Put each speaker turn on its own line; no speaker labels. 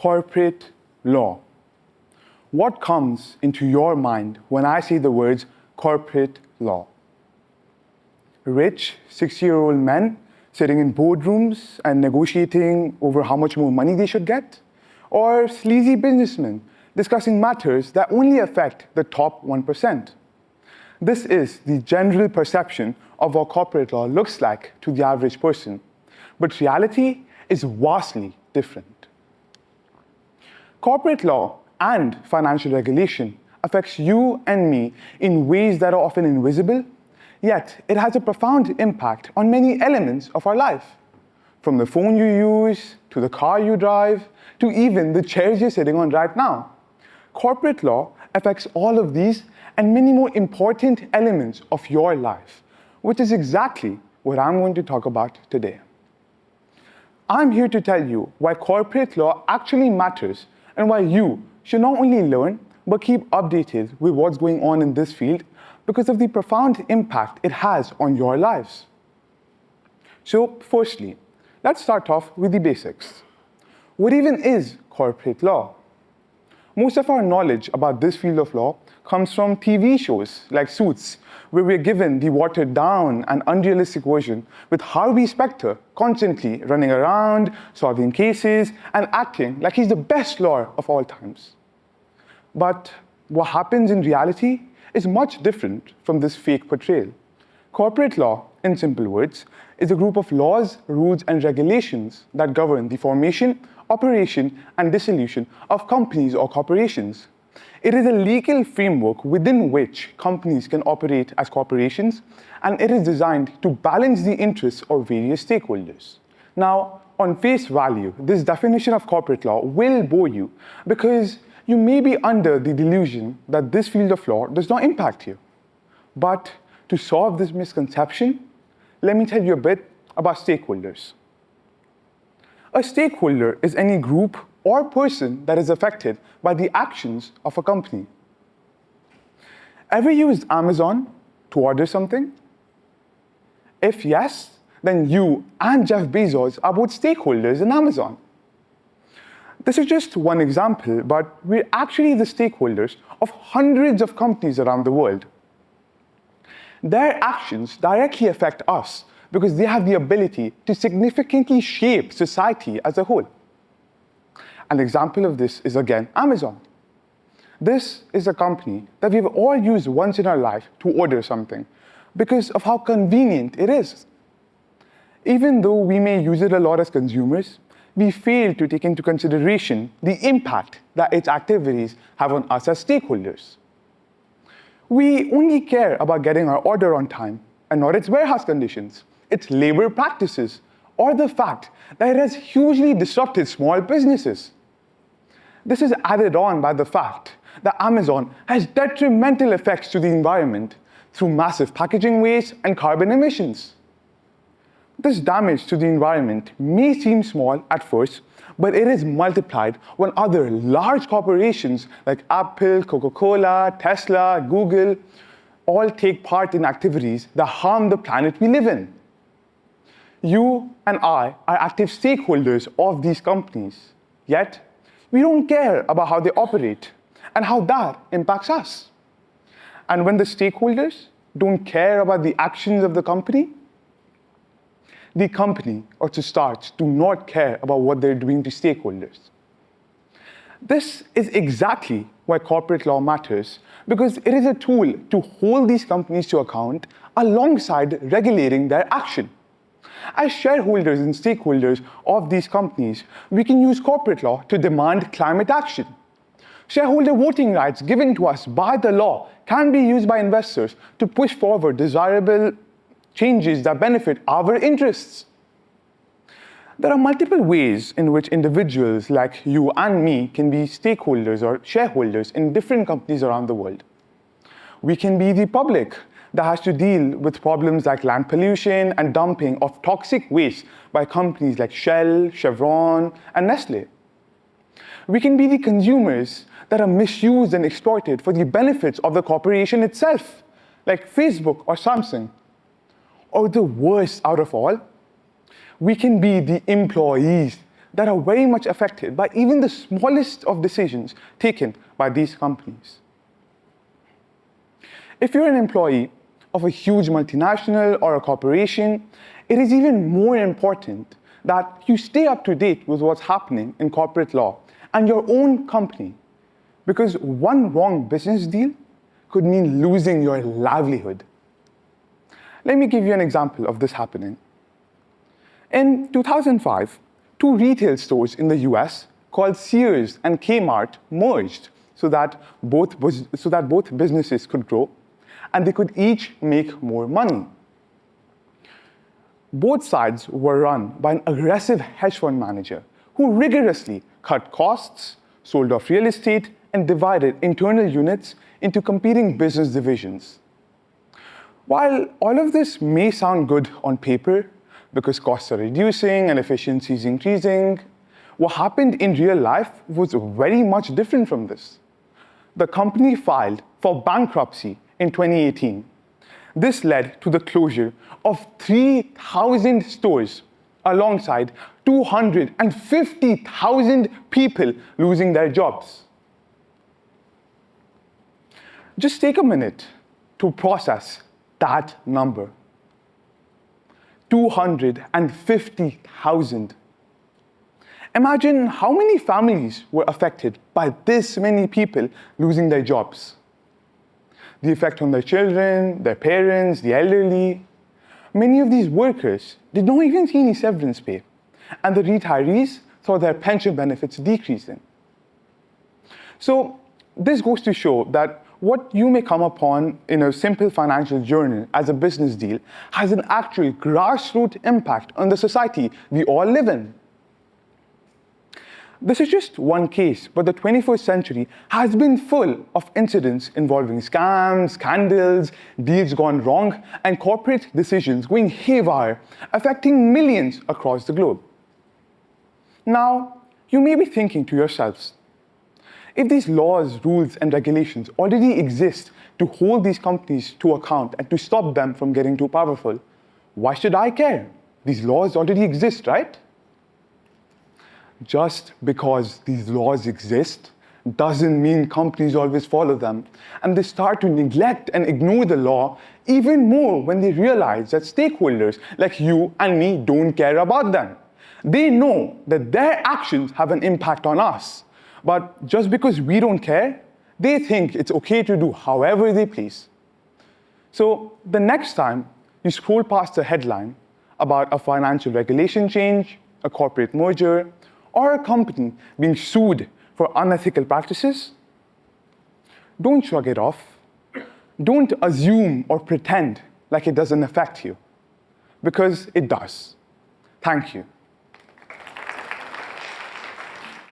corporate law. What comes into your mind when I say the words corporate law? Rich 60-year-old men sitting in boardrooms and negotiating over how much more money they should get? Or sleazy businessmen discussing matters that only affect the top 1%? This is the general perception of what corporate law looks like to the average person. But reality is vastly different. Corporate law and financial regulation affects you and me in ways that are often invisible, yet it has a profound impact on many elements of our life. From the phone you use, to the car you drive, to even the chairs you're sitting on right now. Corporate law affects all of these and many more important elements of your life, which is exactly what I'm going to talk about today. I'm here to tell you why corporate law actually matters and why you should not only learn, but keep updated with what's going on in this field because of the profound impact it has on your lives. So, firstly, let's start off with the basics. What even is corporate law? Most of our knowledge about this field of law comes from TV shows like Suits, where we're given the watered down and unrealistic version with Harvey Specter constantly running around, solving cases, and acting like he's the best lawyer of all times. But what happens in reality is much different from this fake portrayal. Corporate law, in simple words, is a group of laws, rules, and regulations that govern the formation, operation, and dissolution of companies or corporations. It is a legal framework within which companies can operate as corporations, and it is designed to balance the interests of various stakeholders. Now, on face value, this definition of corporate law will bore you because you may be under the delusion that this field of law does not impact you. But to solve this misconception, let me tell you a bit about stakeholders. A stakeholder is any group or person that is affected by the actions of a company. Ever used Amazon to order something? If yes, then you and Jeff Bezos are both stakeholders in Amazon. This is just one example, but we're actually the stakeholders of hundreds of companies around the world. Their actions directly affect us because they have the ability to significantly shape society as a whole. An example of this is, again, Amazon. This is a company that we've all used once in our life to order something because of how convenient it is. Even though we may use it a lot as consumers, we fail to take into consideration the impact that its activities have on us as stakeholders. We only care about getting our order on time and not its warehouse conditions, its labor practices, or the fact that it has hugely disrupted small businesses. This is added on by the fact that Amazon has detrimental effects to the environment through massive packaging waste and carbon emissions. This damage to the environment may seem small at first, but it is multiplied when other large corporations like Apple, Coca-Cola, Tesla, Google all take part in activities that harm the planet we live in. You and I are active stakeholders of these companies, yet we don't care about how they operate and how that impacts us. And when the stakeholders don't care about the actions of the company, or to start, do not care about what they're doing to stakeholders. This is exactly why corporate law matters, because it is a tool to hold these companies to account alongside regulating their action. As shareholders and stakeholders of these companies, we can use corporate law to demand climate action. Shareholder voting rights given to us by the law can be used by investors to push forward desirable changes that benefit our interests. There are multiple ways in which individuals like you and me can be stakeholders or shareholders in different companies around the world. We can be the public that has to deal with problems like land pollution and dumping of toxic waste by companies like Shell, Chevron, and Nestle. We can be the consumers that are misused and exploited for the benefits of the corporation itself, like Facebook or Samsung. Or the worst out of all, we can be the employees that are very much affected by even the smallest of decisions taken by these companies. If you're an employee of a huge multinational or a corporation, it is even more important that you stay up to date with what's happening in corporate law and your own company, because one wrong business deal could mean losing your livelihood. Let me give you an example of this happening. In 2005, two retail stores in the US called Sears and Kmart merged so that both businesses could grow and they could each make more money. Both sides were run by an aggressive hedge fund manager who rigorously cut costs, sold off real estate, and divided internal units into competing business divisions. While all of this may sound good on paper, because costs are reducing and efficiency is increasing, what happened in real life was very much different from this. The company filed for bankruptcy in 2018. This led to the closure of 3,000 stores alongside 250,000 people losing their jobs. Just take a minute to process that number. 250,000. Imagine how many families were affected by this many people losing their jobs. The effect on their children, their parents, the elderly. Many of these workers did not even see any severance pay, and the retirees saw their pension benefits decreasing. So this goes to show that what you may come upon in a simple financial journal as a business deal has an actual grassroots impact on the society we all live in. This is just one case, but the 21st century has been full of incidents involving scams, scandals, deals gone wrong, and corporate decisions going haywire, affecting millions across the globe. Now, you may be thinking to yourselves, if these laws, rules, and regulations already exist to hold these companies to account and to stop them from getting too powerful, why should I care? These laws already exist, right? Just because these laws exist doesn't mean companies always follow them, and they start to neglect and ignore the law even more when they realize that stakeholders like you and me don't care about them. They know that their actions have an impact on us, but just because we don't care, they think it's okay to do however they please. So the next time you scroll past a headline about a financial regulation change, a corporate merger, or a company being sued for unethical practices, don't shrug it off. Don't assume or pretend like it doesn't affect you, because it does. Thank you.